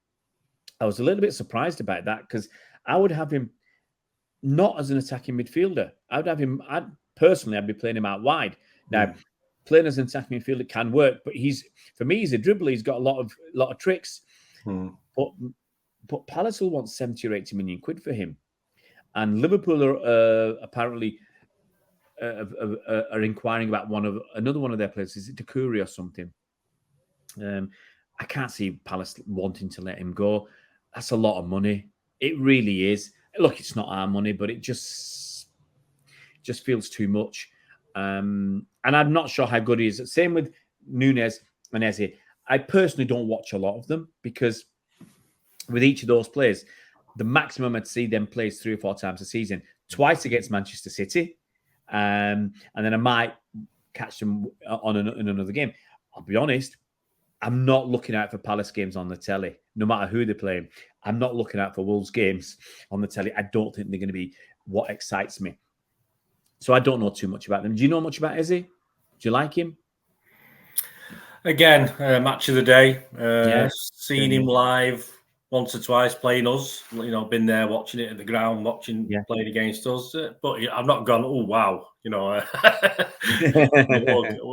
Speaker 1: I was a little bit surprised about that, because I would have him not as an attacking midfielder. I'd be playing him out wide. Now, playing as an attacking midfielder can work, but for me, he's a dribbler. He's got a lot of tricks. But Palace will want 70 or 80 million quid for him. And Liverpool are apparently are inquiring about another one of their players. Is it Doku or something? I can't see Palace wanting to let him go. That's a lot of money. It really is. Look, it's not our money, but it just feels too much. And I'm not sure how good he is. Same with Nunes and Eze. I personally don't watch a lot of them, because with each of those players, the maximum I'd see them plays 3 or 4 times a season, twice against Manchester City. And then I might catch them in another game. I'll be honest, I'm not looking out for Palace games on the telly, no matter who they're playing. I'm not looking out for Wolves games on the telly. I don't think they're going to be what excites me. So I don't know too much about them. Do you know much about Eze? Do you like him?
Speaker 2: Again, match of the day. Seen him live once or twice playing us. Been there watching it at the ground, playing against us. But I've not gone, oh, wow. We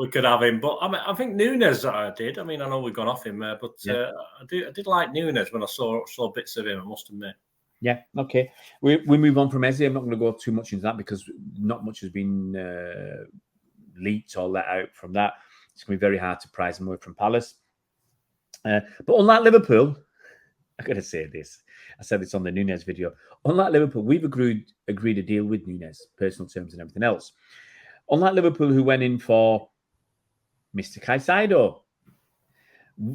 Speaker 2: could have him. But I think Nunes I did. I know we've gone off him, but I did like Nunes when I saw bits of him, I must admit.
Speaker 1: Yeah, okay. We move on from Eze. I'm not going to go too much into that, because not much has been leaked or let out from that. It's going to be very hard to prize him away from Palace. But unlike Liverpool, I've got to say this. I said this on the Nunes video. Unlike Liverpool, we've agreed a deal with Nunes, personal terms and everything else. Unlike Liverpool, who went in for Mr. Caicedo,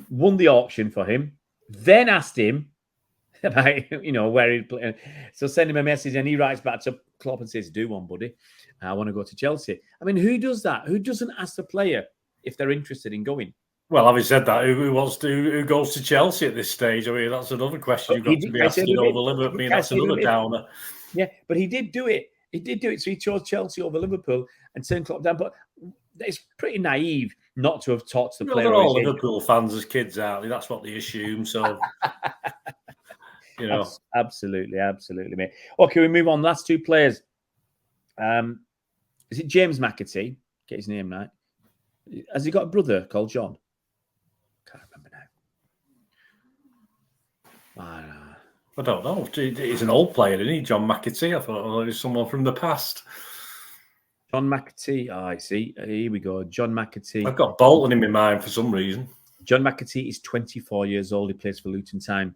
Speaker 1: won the auction for him, then asked him about, where he'd play. So send him a message, and he writes back to Klopp and says, do one, buddy. I want to go to Chelsea. Who does that? Who doesn't ask the player if they're interested in going.
Speaker 2: Well, having said that, who goes to Chelsea at this stage? I mean, that's another question you've got to be asking over Liverpool. I mean, that's another downer.
Speaker 1: Yeah, but he did do it. He did do it. So he chose Chelsea over Liverpool and turned Klopp down. But it's pretty naive not to have talked to the player.
Speaker 2: They're all Liverpool fans as kids, aren't they? That's what they assume. So, you know.
Speaker 1: Absolutely, mate. Okay, we move on. Last two players. Is it James MacAtee? Get his name right. Has he got a brother called John? Can't remember now.
Speaker 2: I don't know. He's an old player, isn't he? John MacAtee. I thought it was someone from the past.
Speaker 1: John MacAtee. Oh, I see. Here we go. John MacAtee.
Speaker 2: I've got Bolton in my mind for some reason.
Speaker 1: John MacAtee is 24 years old. He plays for Luton Town.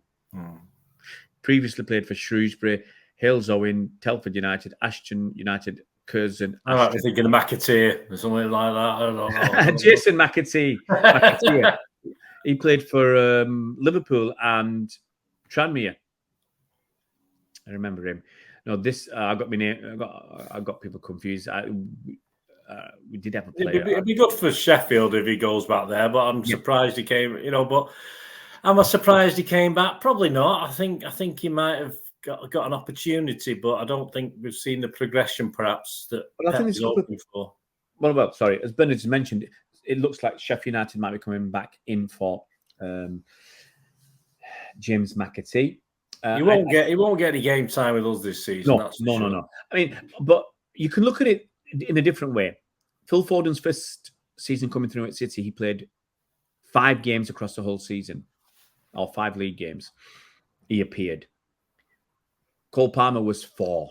Speaker 1: Previously played for Shrewsbury, Hales Owen, Telford United, Ashton United, Curzon.
Speaker 2: I might be thinking of MacAtee or something like that. I don't know.
Speaker 1: Jason MacAtee. He played for Liverpool and Tranmere. I remember him. No, this I got my name. I got people confused. We did have a player.
Speaker 2: It'd be good for Sheffield if he goes back there, but I'm surprised he came. But am I surprised he came back? Probably not. I think he might have got an opportunity, but I don't think we've seen the progression perhaps that he's hoping for.
Speaker 1: Well, sorry. As Bernard mentioned, it looks like Sheffield United might be coming back in for James MacAtee.
Speaker 2: He won't get any game time with us this season.
Speaker 1: No. I mean, but you can look at it in a different way. Phil Foden's first season coming through at City, he played 5 games across the whole season, or 5 league games. He appeared. Cole Palmer was 4.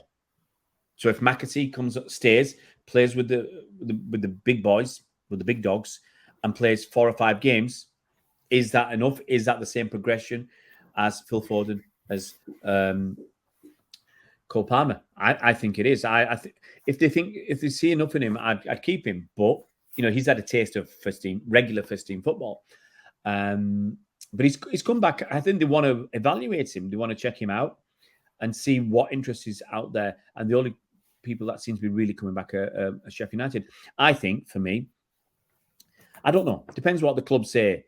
Speaker 1: So if MacAtee stays, plays with the big boys, with the big dogs, and plays 4 or 5 games, is that enough? Is that the same progression as Phil Foden, as Cole Palmer? I think it is. I think if they see enough in him, I'd keep him. But he's had a taste of regular first team football. But he's come back. I think they want to evaluate him. They want to check him out and see what interest is out there. And the only people that seem to be really coming back are Sheffield United. I think, for me, I don't know. It depends what the club say.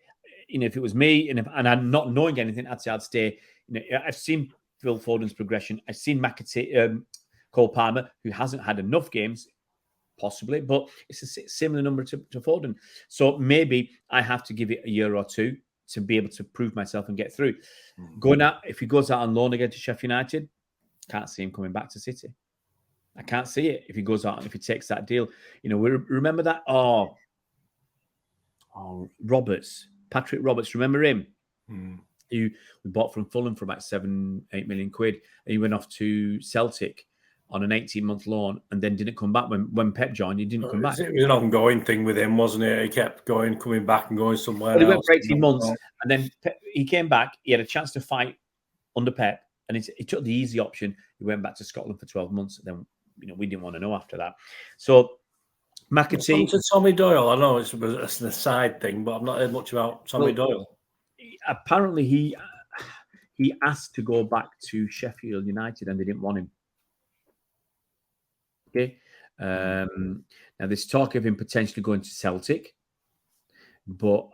Speaker 1: If it was me and I'm not knowing anything, I'd say I'd stay. I've seen Phil Foden's progression. I've seen MacAtee, Cole Palmer, who hasn't had enough games, possibly, but it's a similar number to Foden. So maybe I have to give it a year or two to be able to prove myself and get through. If he goes out on loan again to Sheffield United, can't see him coming back to City. I can't see it if he goes out, if he takes that deal. We remember that. Patrick Roberts, remember him? Who we bought from Fulham for about 7-8 million quid, and he went off to Celtic on an 18-month loan, and then didn't come back when Pep joined. He didn't come back.
Speaker 2: It was an ongoing thing with him, wasn't it? He kept coming back and going somewhere else.
Speaker 1: He went for 18 months, and then he came back. He had a chance to fight under Pep, and he took the easy option. He went back to Scotland for 12 months. And then we didn't want to know after that. So MacAtee
Speaker 2: to Tommy Doyle. I know it's an aside thing, but I've not heard much about Tommy Doyle.
Speaker 1: Apparently, he asked to go back to Sheffield United, and they didn't want him. Okay. Now there's talk of him potentially going to Celtic, but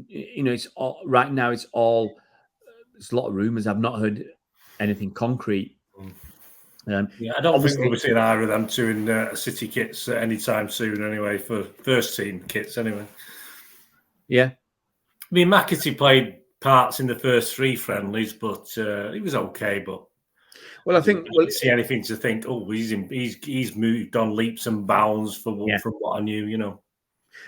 Speaker 1: it's all right now. It's a lot of rumours. I've not heard anything concrete.
Speaker 2: I don't think we'll be seeing either of them two in City kits anytime soon. Anyway, for first team kits, anyway. Yeah, I mean MacAtee played parts in the first 3 friendlies, but he was okay. But
Speaker 1: I think
Speaker 2: I didn't see anything to think. Oh, he's moved on leaps and bounds from what I knew.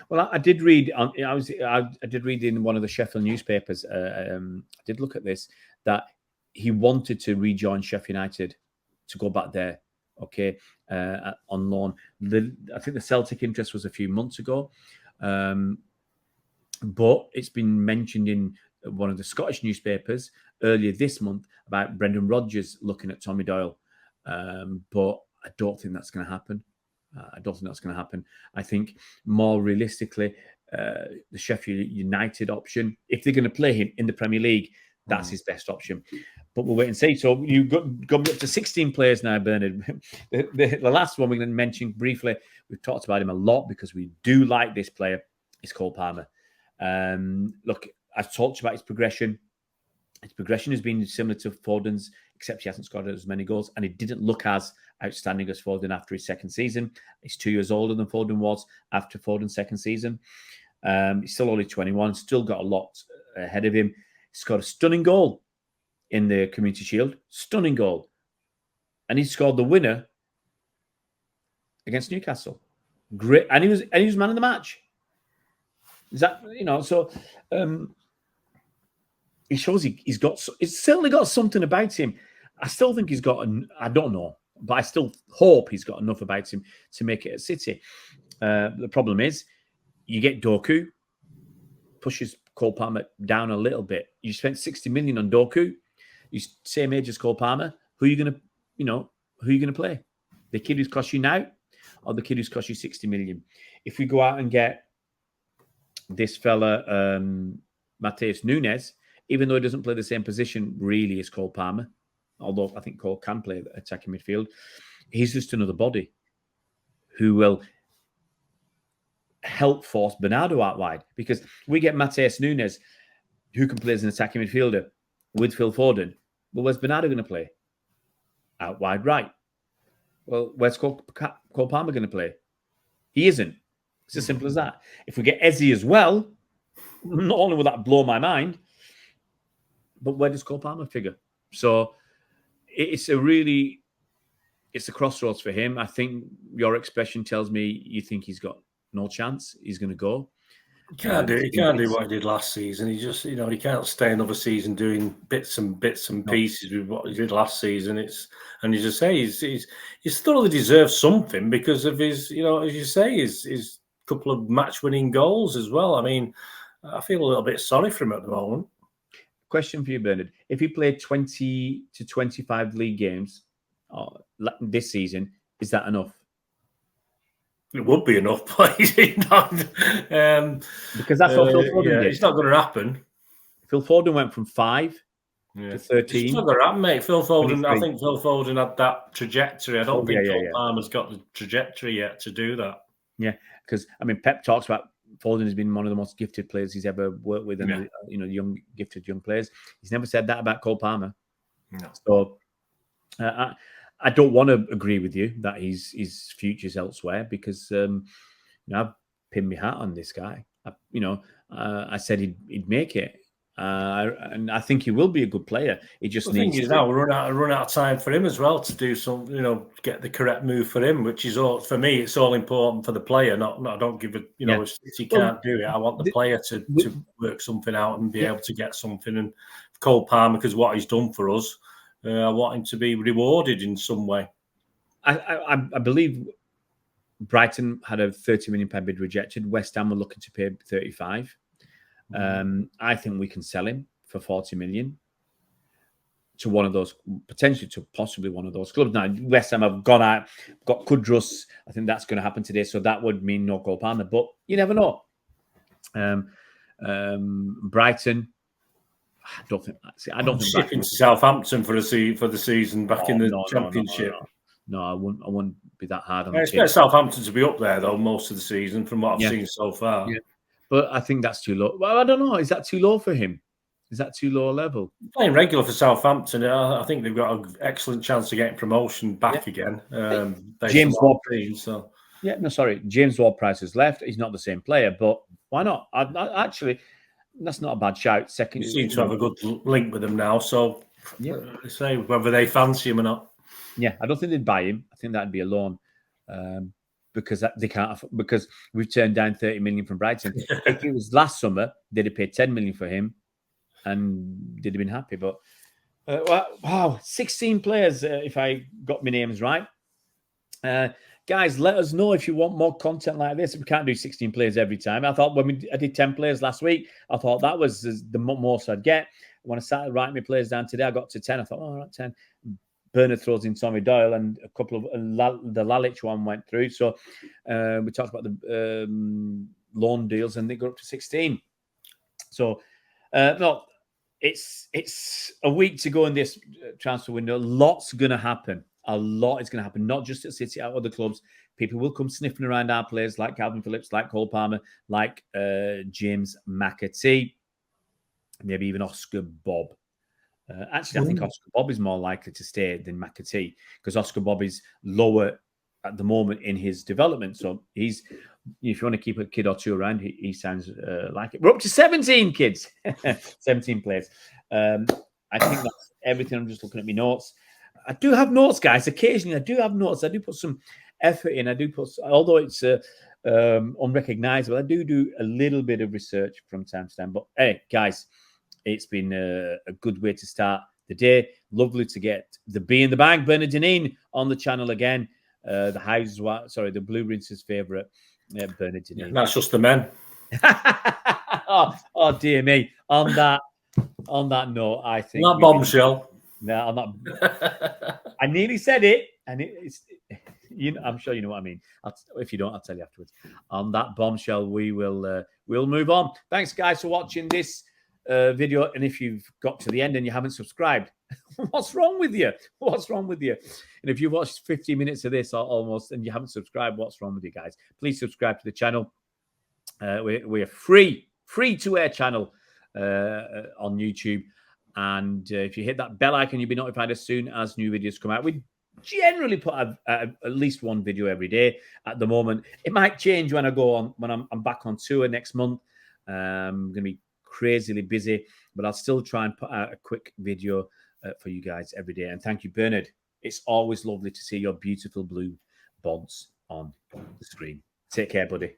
Speaker 1: Well, I did read. I did read in one of the Sheffield newspapers. I did look at this, that he wanted to rejoin Sheffield United, to go back there. Okay, on loan. I think the Celtic interest was a few months ago, but it's been mentioned in one of the Scottish newspapers earlier this month about Brendan Rodgers looking at Tommy Doyle. But I don't think that's going to happen. I think more realistically, the Sheffield United option, if they're going to play him in the Premier League, that's his best option. But we'll wait and see. So you've got up to 16 players now, Bernard. The last one we're going to mention briefly, we've talked about him a lot because we do like this player. is Cole Palmer. Look, I've talked about his progression. His progression has been similar to Foden's, except he hasn't scored as many goals, and it didn't look as outstanding as Foden after his second season. He's 2 years older than Foden was after Foden's second season. He's still only 21, still got a lot ahead of him. He scored a stunning goal in the Community Shield. Stunning goal. And he scored the winner against Newcastle. Great. And he was man of the match. Is that, so he shows he's certainly got something about him. I still think he's got, I don't know, but I still hope he's got enough about him to make it at City. The problem is, you get Doku, pushes Cole Palmer down a little bit. You spent 60 million on Doku. He's same age as Cole Palmer. Who are you gonna play? The kid who's cost you now, or the kid who's cost you 60 million? If we go out and get this fella, Matheus Nunes, even though he doesn't play the same position really as Cole Palmer, although I think Cole can play attacking midfield, he's just another body who will help force Bernardo out wide, because we get Matheus Nunes, who can play as an attacking midfielder with Phil Foden. Well, where's Bernardo going to play? Out wide right. Well, where's Cole Palmer going to play? He isn't. It's as simple as that. If we get Eze as well, not only will that blow my mind, but where does Cole Palmer figure? So it's a crossroads for him. I think your expression tells me you think he's got no chance. He's going to go.
Speaker 2: He can't do what he did last season. He just, he can't stay another season doing bits and pieces with what he did last season. And you just say he's thoroughly deserves something because of his, as you say, his couple of match-winning goals as well. I mean, I feel a little bit sorry for him at the moment.
Speaker 1: Question for you, Bernard. If he played 20 to 25 league games this season, is that enough?
Speaker 2: It would be enough, but he's not.
Speaker 1: Because that's what Phil Foden did.
Speaker 2: It's not going to happen.
Speaker 1: Phil Foden went from 5 to 13.
Speaker 2: It's not going to happen, mate. Phil Foden, I think Phil Foden had that trajectory. I don't think Cole Palmer's got the trajectory yet to do that.
Speaker 1: Yeah, because, Pep talks about Foden has been one of the most gifted players he's ever worked with, and gifted young players. He's never said that about Cole Palmer.
Speaker 2: No.
Speaker 1: So I don't want to agree with you that his future's elsewhere, because I've pinned my hat on this guy. I said he'd make it, and I think he will be a good player. He just needs.
Speaker 2: The thing is now we're run out of time for him as well to do some, get the correct move for him, which is all for me. It's all important for the player. Not I don't give it. If he can't do it, I want the player to work something out and be able to get something. And Cole Palmer, because what he's done for us. I want him to be rewarded in some way.
Speaker 1: I believe Brighton had a £30 million bid rejected. West Ham were looking to pay 35. I think we can sell him for 40 million to one of those, potentially to possibly one of those clubs. Now, West Ham have gone out, got Kudus. I think that's going to happen today. So that would mean no Cole Palmer, but you never know. Brighton. I don't think
Speaker 2: shipping to Southampton for the season back in the Championship.
Speaker 1: No, I wouldn't be that hard on.
Speaker 2: I expect Southampton to be up there though most of the season, from what I've seen so far.
Speaker 1: Yeah. But I think that's too low. Well, I don't know. Is that too low for him? Is that too low a level?
Speaker 2: Playing regular for Southampton, I think they've got an excellent chance of getting promotion back again.
Speaker 1: James Ward-Prowse. James Ward-Prowse has left. He's not the same player, but why not? I actually. That's not a bad shout. Second,
Speaker 2: you seem to have a good link with them now, so say whether they fancy him or not.
Speaker 1: Yeah, I don't think they'd buy him. I think that'd be a loan, because they can't. Because we've turned down 30 million from Brighton. If it was last summer, they'd have paid 10 million for him, and they'd have been happy. But wow, 16 players. If I got my names right. Guys, let us know if you want more content like this. We can't do 16 players every time. I thought I did 10 players last week, I thought that was the most I'd get. When I started writing my players down today, I got to 10. I thought, all right, 10. Bernard throws in Tommy Doyle, and a couple of the Lalic one went through. So we talked about the loan deals, and they go up to 16. So no, it's a week to go in this transfer window. Lots going to happen. A lot is going to happen, not just at City, at other clubs. people will come sniffing around our players like Kalvin Phillips, like Cole Palmer, like James MacAtee, maybe even Oscar Bobb. Actually, I think Oscar Bobb is more likely to stay than MacAtee because Oscar Bobb is lower at the moment in his development. So he's, if you want to keep a kid or two around, he sounds like it. We're up to 17 kids, 17 players. I think that's everything. I'm just looking at my notes. I do have notes, guys. Occasionally, I do have notes. I do put some effort in. I do put, although it's unrecognizable, I do a little bit of research from time to time. But hey, guys, it's been a good way to start the day. Lovely to get the B in the bag. Bernardine on the channel again. The Blue Rinse's favourite, Bernardine.
Speaker 2: Yeah, that's just the men.
Speaker 1: oh dear me. On that note, I think
Speaker 2: Not bombshell.
Speaker 1: No, I'm not. I nearly said it, and it's. I'm sure you know what I mean. If you don't, I'll tell you afterwards. On that bombshell, we'll move on. Thanks, guys, for watching this video. And if you've got to the end and you haven't subscribed, what's wrong with you? What's wrong with you? And if you've watched 15 minutes of this or almost and you haven't subscribed, what's wrong with you guys? Please subscribe to the channel. We're free to air channel on YouTube. And if you hit that bell icon, you'll be notified as soon as new videos come out. We generally put at least one video every day at the moment. It might change when I go on, when I'm back on tour next month. I'm going to be crazily busy, but I'll still try and put out a quick video for you guys every day. And thank you, Bernard. It's always lovely to see your beautiful blue bonds on the screen. Take care, buddy.